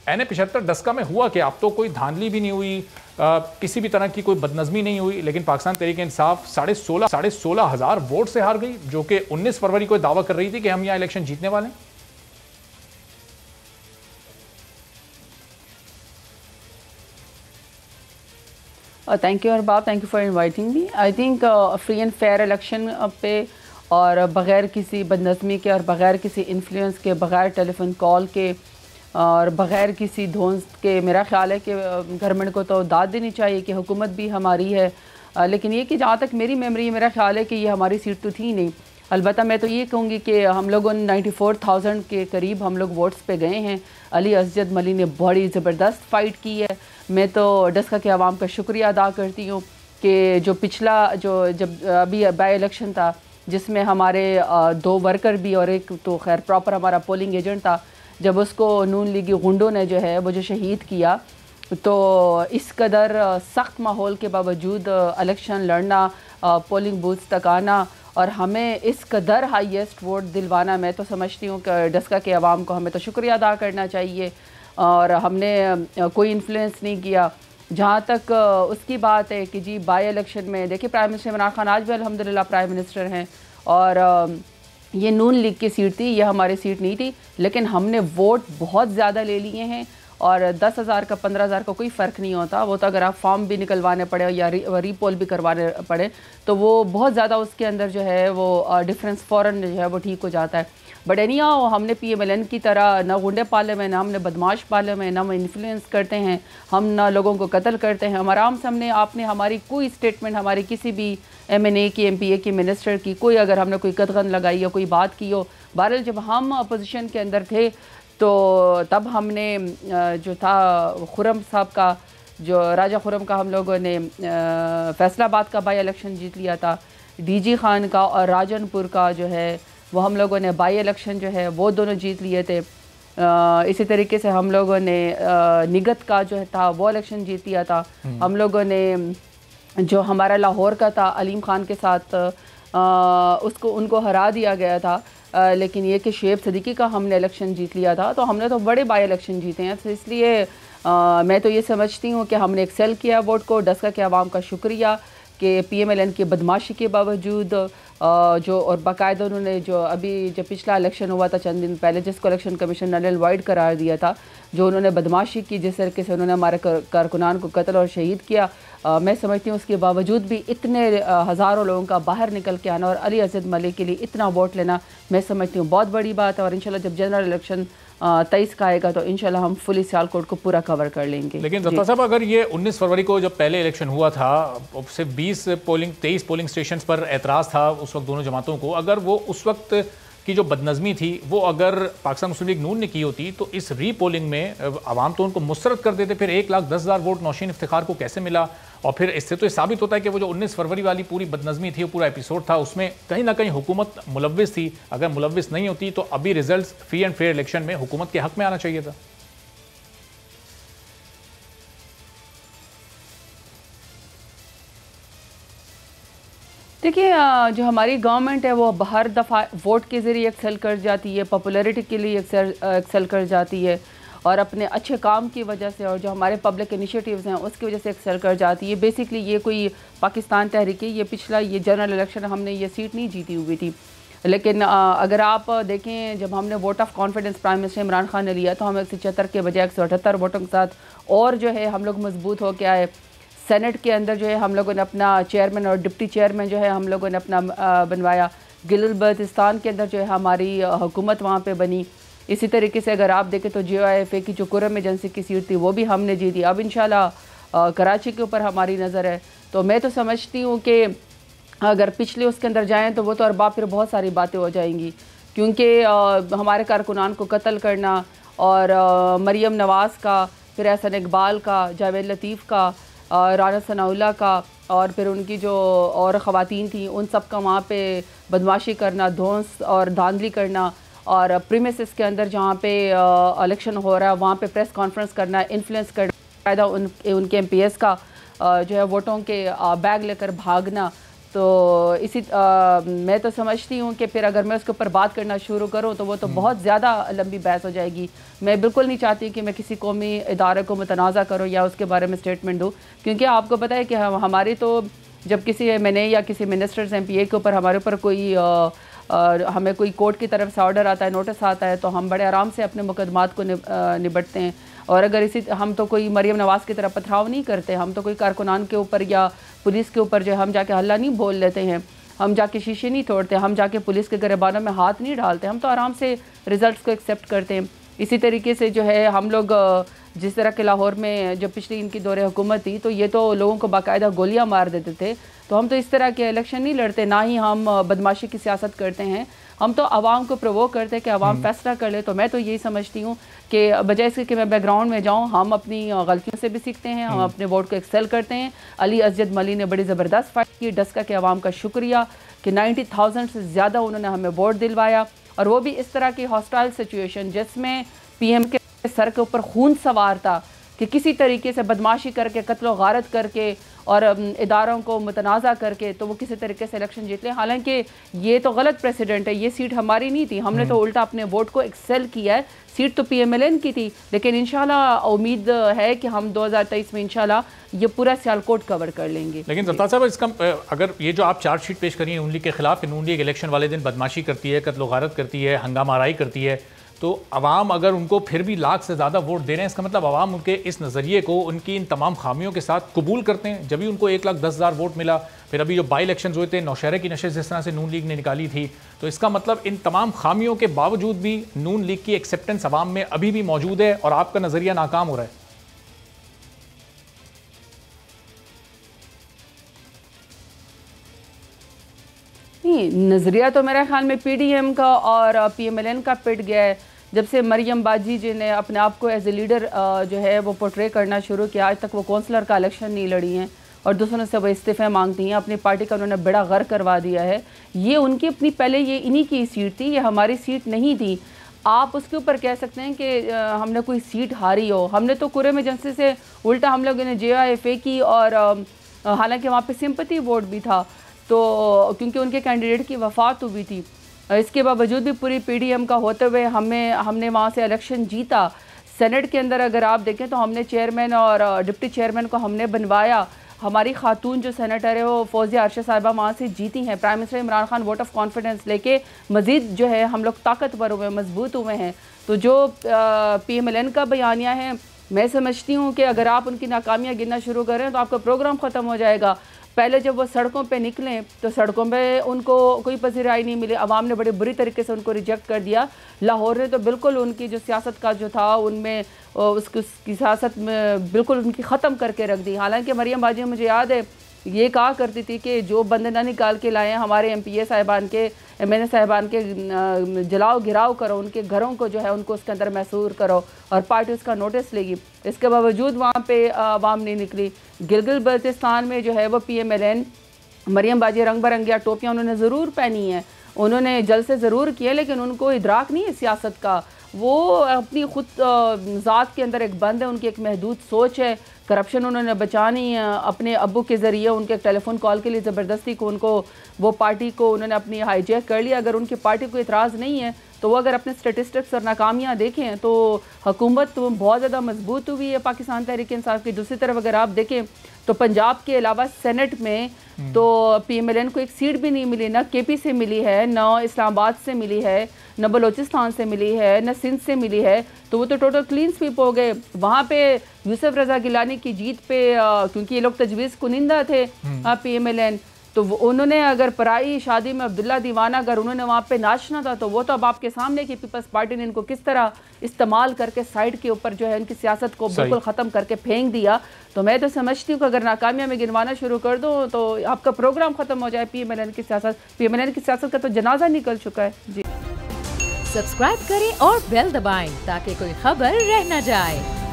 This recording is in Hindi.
NA-75 डस्का में हुआ कि अब तो कोई धांधली भी नहीं हुई, किसी भी तरह की कोई बदनज़मी नहीं हुई, लेकिन पाकिस्तान तहरीक इंसाफ 16,500 वोट से हार गई, जो कि 19 फरवरी को दावा कर रही थी कि हम यहाँ इलेक्शन जीतने वाले हैं। Thank you Arbab, thank you for inviting me. I think free and fair election पे और बग़ैर किसी बदनज़मी के और बग़ैर किसी इन्फ्लुएंस के, बग़ैर टेलीफोन कॉल के और बग़ैर किसी धौंस के, मेरा ख़्याल है कि गवर्नमेंट को तो दाद देनी चाहिए कि हुकूमत भी हमारी है। लेकिन ये कि जहाँ तक मेरी मेमोरी, मेरा ख़्याल है कि ये हमारी सीट तो थी नहीं। अलबत्ता मैं तो ये कहूँगी कि हम लोगों ने 94,000 के करीब हम लोग वोट्स पे गए हैं। अली असजद मली ने बड़ी ज़बरदस्त फ़ाइट की है। मैं तो डस्का के आवाम का शुक्रिया अदा करती हूँ कि जो पिछला जब अभी बाई इलेक्शन था जिसमें हमारे 2 वर्कर भी और एक तो खैर प्रॉपर हमारा पोलिंग एजेंट था, जब उसको नून लीगी गुंडों ने जो है वो जो शहीद किया, तो इस कदर सख्त माहौल के बावजूद इलेक्शन लड़ना, पोलिंग बूथ्स तक आना और हमें इस कदर हाईएस्ट वोट दिलवाना, मैं तो समझती हूँ कि डस्का के अवाम को हमें तो शुक्रिया अदा करना चाहिए। और हमने कोई इन्फ्लुएंस नहीं किया। जहाँ तक उसकी बात है कि जी बाई इलेक्शन में देखिए, प्राइम मिनिस्टर इमरान खान आज भी अल्हम्दुलिल्लाह प्राइम मिनिस्टर हैं और ये नून लीग की सीट थी, ये हमारी सीट नहीं थी, लेकिन हमने वोट बहुत ज़्यादा ले लिए हैं और 10,000 का 15,000 का कोई फ़र्क नहीं होता। वो तो अगर आप फॉर्म भी निकलवाने पड़े या रीपोल भी करवाने पड़े तो वो बहुत ज़्यादा उसके अंदर जो है वो डिफरेंस फ़ौरन जो है वो ठीक हो जाता है। बट एनी हाउ हमने PMLN की तरह ना गुंडे पाले हुए, ना हमने बदमाश पाले हुए, ना हम इन्फ्लुएंस करते हैं, हम ना लोगों को कत्ल करते हैं। हम आराम से हमने आपने हमारी कोई स्टेटमेंट, हमारी किसी भी MNA की, MPA की, मिनिस्टर की, कोई अगर हमने कोई कदगन लगाई या कोई बात की हो, बहरहाल जब हम अपोजिशन के अंदर थे तो तब हमने जो था खुरम साहब का, जो राजा खुरम का हम लोगों ने फैसलाबाद का बाई इलेक्शन जीत लिया था, DG खान का और राजनपुर का जो है वो हम लोगों ने बाई इलेक्शन जो है वो दोनों जीत लिए थे। इसी तरीके से हम लोगों ने निगत का जो था वो इलेक्शन जीत लिया था। हम लोगों ने जो हमारा लाहौर का था अलीम खान के साथ उनको हरा दिया गया था, लेकिन ये कि शुएब सिद्दीकी का हमने इलेक्शन जीत लिया था। तो हमने तो बड़े बाई इलेक्शन जीते हैं, तो इसलिए मैं तो ये समझती हूँ कि हमने एक्सेल किया वोट को। डस्का के आवाम का शुक्रिया कि PMLN की बदमाशी के बावजूद जो और बाकायदा उन्होंने जो अभी जब पिछला इलेक्शन हुआ था चंद दिन पहले, जिसको इलेक्शन कमीशन ने नल वाइड करार दिया था, जो उन्होंने बदमाशी की, जिस तरीके से उन्होंने हमारे कारकुनान को कत्ल और शहीद किया, मैं समझती हूँ उसके बावजूद भी इतने हज़ारों लोगों का बाहर निकल के आना और अली असद मलिक के लिए इतना वोट लेना, मैं समझती हूँ बहुत बड़ी बात है। और इंशाल्लाह जब जनरल इलेक्शन 23 का आएगा तो इंशाल्लाह हम फुली सियालकोट को पूरा कवर कर लेंगे। लेकिन जफ़र साहब, अगर ये 19 फरवरी को जब पहले इलेक्शन हुआ था, सिर्फ 23 पोलिंग स्टेशन पर एतराज़ था उस वक्त दोनों जमातों को, अगर वो उस वक्त की जो बदनज़मी थी वो अगर पाकिस्तान मुस्लिम लीग नून ने की होती तो इस रीपोलिंग में आवाम तो उनको मुस्तरद कर देते, फिर 1,10,000 वोट नौशीन इफ्तिखार को कैसे मिला? और फिर इससे तो ये साबित होता है कि वो जो 19 फरवरी वाली पूरी बदनज़मी थी, वो पूरा एपिसोड था, उसमें कहीं ना कहीं हुकूमत मुलव्विस थी। अगर मुलव्विस नहीं होती तो अभी result free and fair election में हुकूमत के हक में आना चाहिए था। देखिए, जो हमारी गवर्नमेंट है वो हर दफ़ा वोट के ज़रिए एक्सेल कर जाती है, पॉपुलैरिटी के लिए एक्सेल कर जाती है और अपने अच्छे काम की वजह से और जो हमारे पब्लिक इनिशिएटिव्स हैं उसकी वजह से एक्सेल कर जाती है। बेसिकली ये कोई पाकिस्तान तहरीक, ये पिछला ये जनरल इलेक्शन हमने ये सीट नहीं जीती हुई थी, लेकिन अगर आप देखें जब हमने vote of confidence prime minister Imran Khan ने लिया तो हम 176 के बजाय 178 वोटों के साथ और जो है हम लोग मजबूत हो के आए। सेनेट के अंदर जो है हम लोगों ने अपना चेयरमैन और डिप्टी चेयरमैन जो है हम लोगों ने अपना बनवाया। गिलगित-बल्तिस्तान के अंदर जो है हमारी हुकूमत वहाँ पे बनी। इसी तरीके से अगर आप देखें तो JOIFA की जो कुरम एजेंसी की सीट थी वो भी हमने जीती। अब इंशाल्लाह कराची के ऊपर हमारी नज़र है। तो मैं तो समझती हूँ कि अगर पिछले उसके अंदर जाएँ तो वो तो अरबाब फिर बहुत सारी बातें हो जाएंगी, क्योंकि हमारे कारकुनान को कत्ल करना और मरियम नवाज़ का, फिर एहसन इकबाल का, जावेद लतीफ़ का, राना सनाउल्लाह का और फिर उनकी जो और ख़वातीन थी उन सब का वहाँ पे बदमाशी करना, धौंस और धांधली करना और प्रीमिसेस के अंदर जहाँ पे इलेक्शन हो रहा है वहाँ पे प्रेस कॉन्फ्रेंस करना, इन्फ्लुएंस करना, उनके MPS का जो है वोटों के बैग लेकर भागना। तो मैं तो समझती हूँ कि फिर अगर मैं उसके ऊपर बात करना शुरू करूँ तो वो तो बहुत ज़्यादा लंबी बहस हो जाएगी। मैं बिल्कुल नहीं चाहती कि मैं किसी कौमी इदारे को मुतनाज़ा करूँ या उसके बारे में स्टेटमेंट दूँ, क्योंकि आपको पता है कि हमारी तो जब किसी मैंने या किसी मिनिस्टर्स MPA के ऊपर हमारे ऊपर कोई हमें कोई कोर्ट की तरफ से ऑर्डर आता है, नोटिस आता है, तो हम बड़े आराम से अपने मुकदमात को निपटते हैं। और अगर इसी हम तो कोई मरियम नवाज़ की तरह पथराव नहीं करते, हम तो कोई कारकुनान के ऊपर या पुलिस के ऊपर जो हम जाके हल्ला नहीं बोल लेते हैं, हम जाके शीशे नहीं तोड़ते, हम जाके पुलिस के गिरबानों में हाथ नहीं डालते, हम तो आराम से रिज़ल्ट्स को एक्सेप्ट करते हैं। इसी तरीके से जो है हम लोग जिस तरह के लाहौर में जब पिछली इनकी दौरे हुकूमत थी तो ये तो लोगों को बाकायदा गोलियां मार देते थे, तो हम तो इस तरह के इलेक्शन नहीं लड़ते, ना ही हम बदमाशी की सियासत करते हैं। हम तो आवाम को प्रोवोक करते हैं कि आवाम फैसला कर ले। तो मैं तो यही समझती हूँ कि बजाय इसके कि मैं बैकग्राउंड में जाऊँ, हम अपनी गलतियों से भी सीखते हैं, हम अपने वोट को एक्सेल करते हैं। अली असजद मली ने बड़ी ज़बरदस्त फाइट की, डस्का के आवाम का शुक्रिया कि 90,000 से ज़्यादा उन्होंने हमें वोट दिलवाया, और वो भी इस तरह की हॉस्टाइल सिचुएशन जिसमें PM के सर के ऊपर खून सवार था कि किसी तरीके से बदमाशी करके, कत्ल व गारत करके और इदारों को मुतनाज़ा करके तो वो किसी तरीके से इलेक्शन जीत लें। हालांकि ये तो गलत प्रेसिडेंट है, ये सीट हमारी नहीं थी, हमने तो उल्टा अपने वोट को एक्सेल किया है। सीट तो PMLN की थी, लेकिन इंशाल्लाह उम्मीद है कि हम 2023 में इंशाल्लाह ये पूरा सियालकोट कवर कर लेंगे। लेकिन ज़रदार साहब, इसका अगर ये जो आप चार्जशीट पेश करी है नून लीग के खिलाफ कि नून लीग इलेक्शन वाले दिन बदमाशी करती है, कत्ल गारत करती है, हंगामा आराई करती है, तो अवाम अगर उनको फिर भी लाख से ज़्यादा वोट दे रहे हैं, इसका मतलब अवाम उनके इस नज़रिए को, उनकी इन तमाम खामियों के साथ कबूल करते हैं। जब भी उनको 1,10,000 वोट मिला, फिर अभी जो बाई इलेक्शन हुए थे, नौशहरे की नशिस्त जिस तरह से नून लीग ने निकाली थी, तो इसका मतलब इन तमाम खामियों के बावजूद भी नून लीग की एक्सेप्टेंस अवाम में अभी भी मौजूद है और आपका नज़रिया नाकाम हो रहा है। नहीं, नज़रिया तो मेरे ख्याल में PDM का और PMLN का पिट गया है। जब से मरियम बाजी जी ने अपने आप को एज ए लीडर जो है वो पोर्ट्रे करना शुरू किया, आज तक वो कौंसलर का इलेक्शन नहीं लड़ी हैं और दूसरों से वो इस्तीफ़े मांगती हैं, अपनी पार्टी का उन्होंने बड़ा गर्क करवा दिया है। ये उनकी अपनी पहले ये इन्हीं की सीट थी, ये हमारी सीट नहीं थी। आप उसके ऊपर कह सकते हैं कि हमने कोई सीट हारी हो, हमने तो कुरे में जनसे से उल्टा हम लोगों ने JIFA की, और हालांकि वहाँ पे सिंपैथी वोट भी था, तो क्योंकि उनके कैंडिडेट की वफ़ात हुई थी, इसके बावजूद भी पूरी PDM का होते हुए हमने वहाँ से इलेक्शन जीता। सेनेट के अंदर अगर आप देखें तो हमने चेयरमैन और डिप्टी चेयरमैन को हमने बनवाया। हमारी खातून जो सेनेटर है वो फौजिया अरशद साहिबा वहाँ से जीती हैं। Prime minister Imran Khan vote of confidence लेके मज़ीद जो है हम लोग ताकतवर हुए, मजबूत हुए हैं। तो जो PMLN का बयानिया है, मैं समझती हूँ कि अगर आप उनकी नाकामियाँ गिनना शुरू करें तो आपका प्रोग्राम ख़त्म हो जाएगा। पहले जब वो सड़कों पे निकले तो सड़कों पे उनको कोई पसीराई नहीं मिली, आवाम ने बड़े बुरी तरीके से उनको रिजेक्ट कर दिया। लाहौर ने तो बिल्कुल उनकी जो सियासत का जो था उनमें उसकी सियासत में बिल्कुल उनकी ख़त्म करके रख दी। हालांकि मरियम बाजी मुझे याद है ये कहा करती थी कि जो बंदे ना निकाल के लाए हैं हमारे MPA साहिबान के, MNA साहिबान के, जलाओ गिराव करो, उनके घरों को जो है उनको उसके अंदर महसूर करो और पार्टी उसका नोटिस लेगी। इसके बावजूद वहाँ पे आवाम नहीं निकली। गिलगित बल्तिस्तान में जो है वो PMLN मरियम बाजी रंग बिरंगिया टोपियाँ उन्होंने ज़रूर पहनी हैं, उन्होंने जलसे ज़रूर किए, लेकिन उनको इदराक नहीं है सियासत का। वो अपनी खुद ज़ात के अंदर एक बंद है, उनकी एक महदूद सोच है। करप्शन उन्होंने बचानी है, अपने अब्बू के ज़रिए उनके टेलीफोन कॉल के लिए ज़बरदस्ती को उनको वो पार्टी को उन्होंने अपनी हाईजैक कर लिया। अगर उनकी पार्टी को इतराज़ नहीं है तो वो अगर अपने स्टेटिस्टिक्स और नाकामियाँ देखें तो हुकूमत तो बहुत ज़्यादा मजबूत हुई है पाकिस्तान तहरीक इंसाफ की। दूसरी तरफ अगर आप देखें तो पंजाब के अलावा सेनेट में तो PMLN को एक सीट भी नहीं मिली, ना KP से मिली है, ना इस्लामाबाद से मिली है, न बलोचिस्तान से मिली है, न सिंध से मिली है। तो वो तो टोटल क्लीन स्वीप हो गए। वहाँ पे यूसुफ रज़ा गिलानी की जीत पे क्योंकि ये लोग तजवीज़ कुनिंदा थे PMLN, तो उन्होंने अगर पराई शादी में अब्दुल्ला दीवाना अगर उन्होंने वहाँ पे नाचना था तो वो तो अब आपके सामने कि पीपल्स पार्टी ने इनको किस तरह इस्तेमाल करके साइड के ऊपर जो है इनकी सियासत को बिल्कुल ख़त्म करके फेंक दिया। तो मैं तो समझती हूँ कि अगर नाकामियाँ में गिनवाना शुरू कर दो तो आपका प्रोग्राम ख़त्म हो जाए। PMLN की सियासत का तो जनाजा निकल चुका है। जी, सब्सक्राइब करें और बेल दबाएं ताकि कोई खबर रह न जाए।